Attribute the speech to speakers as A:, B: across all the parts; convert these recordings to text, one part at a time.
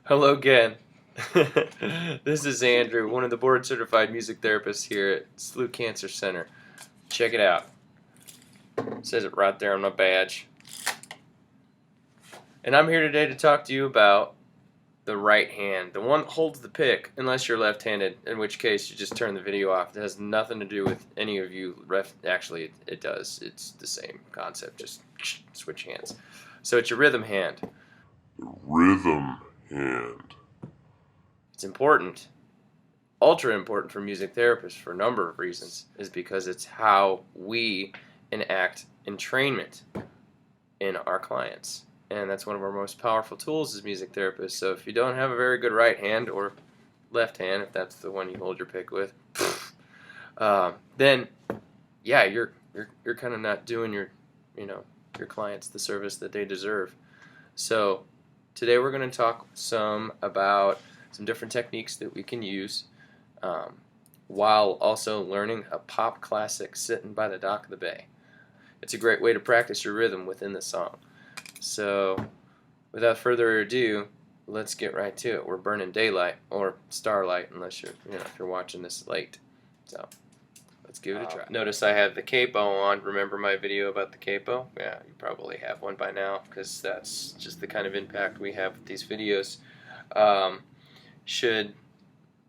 A: Hello again. This is Andrew, one of the board certified music therapists here at SLU Cancer Center. Check it out. It says it right there on my badge. And I'm here today to talk to you about the right hand. The one that holds the pick, unless you're left-handed, in which case you just turn the video off. It has nothing to do with any of you. Actually, it does. It's the same concept. Just switch hands. So it's your rhythm hand.
B: Rhythm hand.
A: It's important, ultra important for music therapists for a number of reasons, is because it's how we enact entrainment in our clients. And that's one of our most powerful tools as music therapists. So if you don't have a very good right hand or left hand, if that's the one you hold your pick with, then yeah, you're kind of not doing your clients the service that they deserve. So today we're going to talk some about some different techniques that we can use while also learning a pop classic, Sittin' by the Dock of the Bay. It's a great way to practice your rhythm within the song. So without further ado, let's get right to it. We're burning daylight, or starlight, unless if you're watching this late. So let's give it a try. Notice I have the capo on. Remember my video about the capo? Yeah, you probably have one by now, because that's just the kind of impact we have with these videos. Should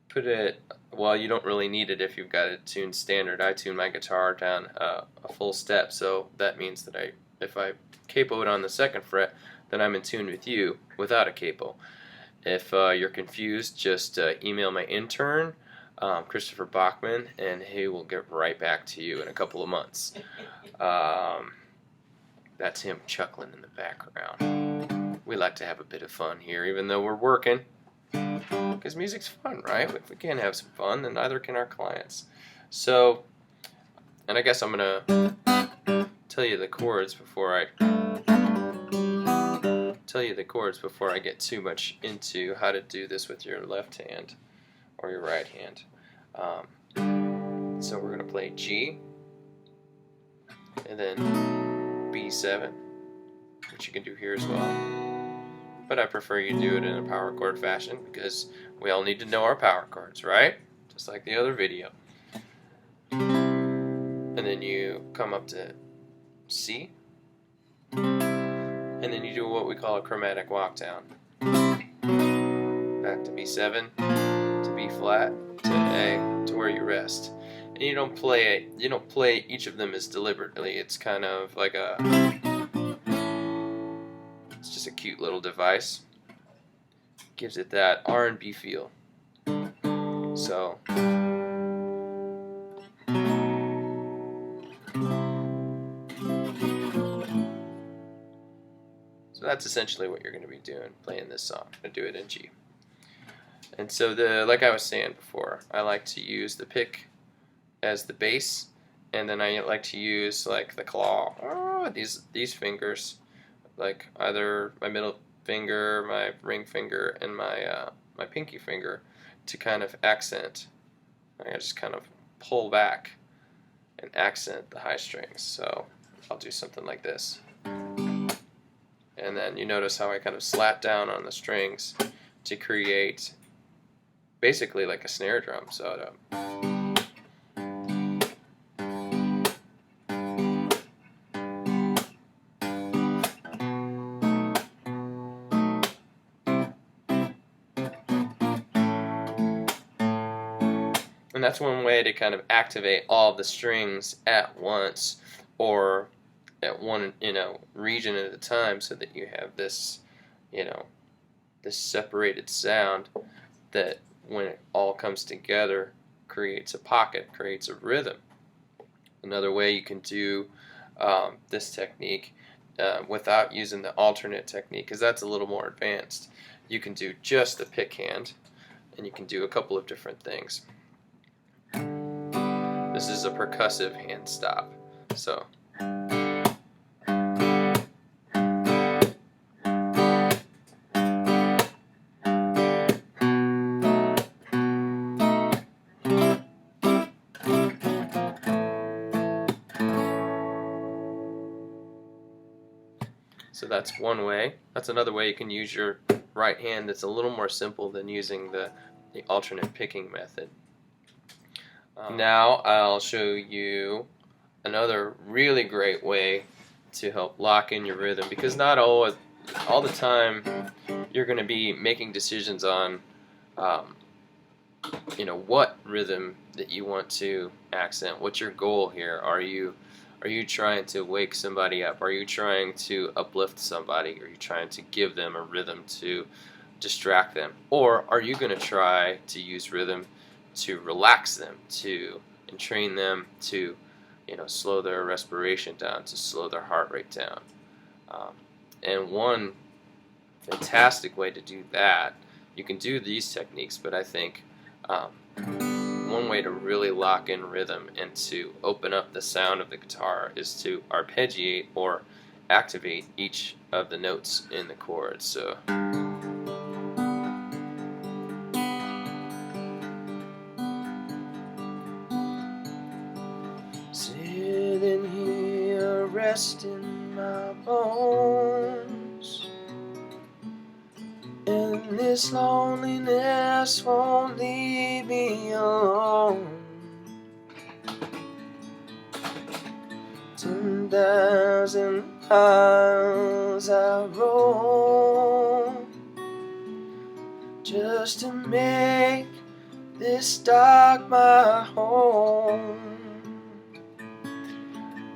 A: put it, well, you don't really need it if you've got it tuned standard. I tune my guitar down a full step, so that means that if I capo it on the 2nd fret, then I'm in tune with you without a capo. If you're confused, just email my intern, Christopher Bachman, and he will get right back to you in a couple of months. That's him chuckling in the background. We like to have a bit of fun here, even though we're working. Because music's fun, right? If we can't have some fun, then neither can our clients. So, and I guess I'm going to tell you the chords before I get too much into how to do this with your left hand or your right hand. So we're going to play G, and then B7, which you can do here as well. But I prefer you do it in a power chord fashion, because we all need to know our power chords, right? Just like the other video. And then you come up to C, and then you do what we call a chromatic walk down. Back to B7, to B flat, to A, to where you rest. And you don't play each of them as deliberately. It's kind of like it's just a cute little device. Gives it that R&B feel. So that's essentially what you're going to be doing, playing this song. I'm going to do it in G. And so like I was saying before, I like to use the pick as the bass, and then I like to use like the claw, these fingers, like either my middle finger, my ring finger, and my pinky finger, to kind of accent. I just kind of pull back and accent the high strings. So I'll do something like this. And then you notice how I kind of slat down on the strings to create basically like a snare drum. So and that's one way to kind of activate all the strings at once, or at one region at a time, so that you have this this separated sound that, when it all comes together, creates a pocket, creates a rhythm. Another way you can do this technique without using the alternate technique, because that's a little more advanced. You can do just the pick hand, and you can do a couple of different things. This is a percussive hand stop. So that's one way. That's another way you can use your right hand that's a little more simple than using the alternate picking method. Now I'll show you another really great way to help lock in your rhythm, because not all the time you're going to be making decisions on what rhythm that you want to accent. What's your goal here? Are you trying to wake somebody up? Are you trying to uplift somebody? Are you trying to give them a rhythm to distract them? Or are you going to try to use rhythm to relax them, to entrain them to slow their respiration down, to slow their heart rate down? And one fantastic way to do that, you can do these techniques, but I think one way to really lock in rhythm and to open up the sound of the guitar is to arpeggiate or activate each of the notes in the chord. So sitting here resting my bones, and this loneliness won't leave me alone. 10,000 miles I roam just to make this dark my home.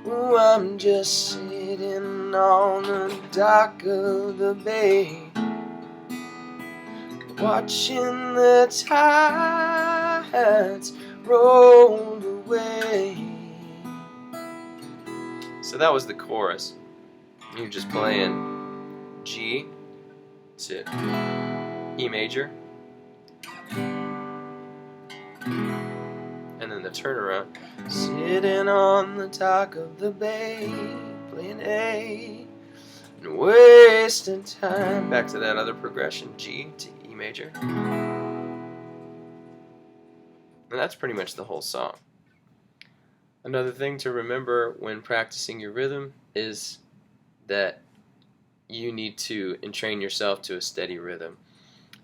A: Ooh, I'm just sitting on the dock of the bay, watching the tides roll away. So that was the chorus. You're just playing G to E major, and then the turnaround. Sitting on the dock of the bay, playing A, and wasting time. Back to that other progression, G to E major. And that's pretty much the whole song. Another thing to remember when practicing your rhythm is that you need to entrain yourself to a steady rhythm,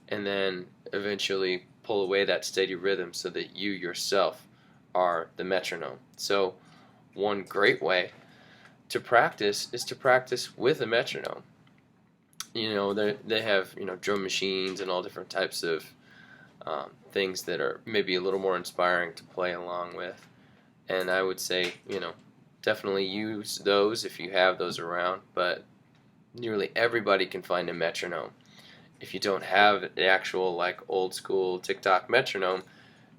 A: and then eventually pull away that steady rhythm so that you yourself are the metronome. So one great way to practice is to practice with a metronome. They have drum machines and all different types of things that are maybe a little more inspiring to play along with. And I would say, definitely use those if you have those around, but nearly everybody can find a metronome. If you don't have the actual old school TikTok metronome,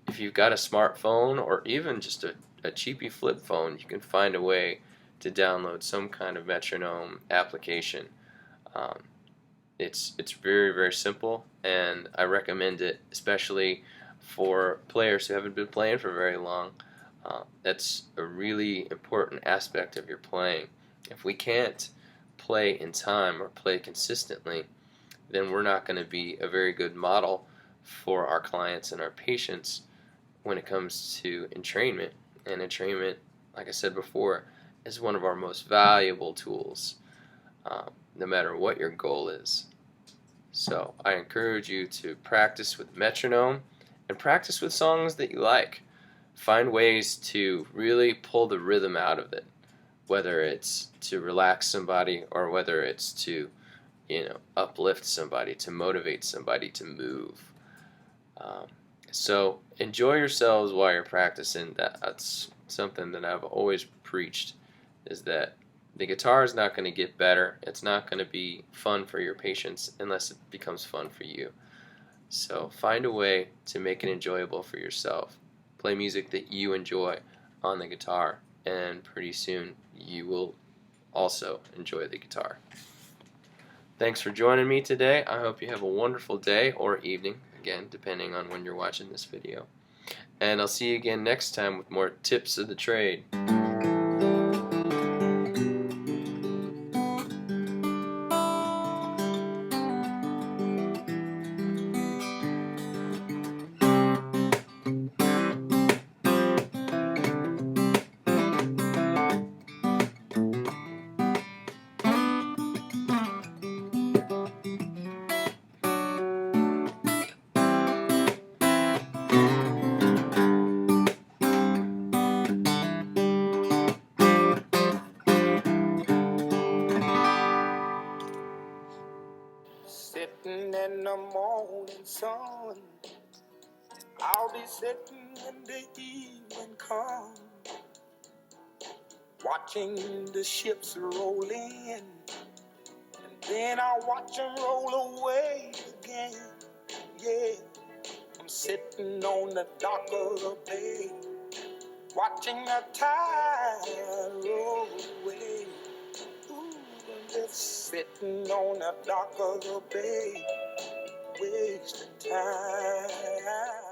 A: if you've got a smartphone or even just a cheapy flip phone, you can find a way to download some kind of metronome application. It's very, very simple, and I recommend it, especially for players who haven't been playing for very long. That's a really important aspect of your playing. If we can't play in time or play consistently, then we're not going to be a very good model for our clients and our patients when it comes to entrainment. And entrainment, like I said before, is one of our most valuable tools, no matter what your goal is. So I encourage you to practice with metronome and practice with songs that you like. Find ways to really pull the rhythm out of it, whether it's to relax somebody or whether it's to uplift somebody, to motivate somebody to move. So enjoy yourselves while you're practicing. That's something that I've always preached, is that the guitar is not going to get better. It's not going to be fun for your patients unless it becomes fun for you. So find a way to make it enjoyable for yourself. Play music that you enjoy on the guitar, and pretty soon you will also enjoy the guitar. Thanks for joining me today. I hope you have a wonderful day or evening, again, depending on when you're watching this video. And I'll see you again next time with more tips of the trade.
C: in the morning sun. I'll be sitting when the evening comes, watching the ships roll in, and then I'll watch them roll away again. Yeah, I'm sitting on the dock of the bay, watching the tide roll away. Ooh, I'm just sitting on the dock of the bay, wasting time.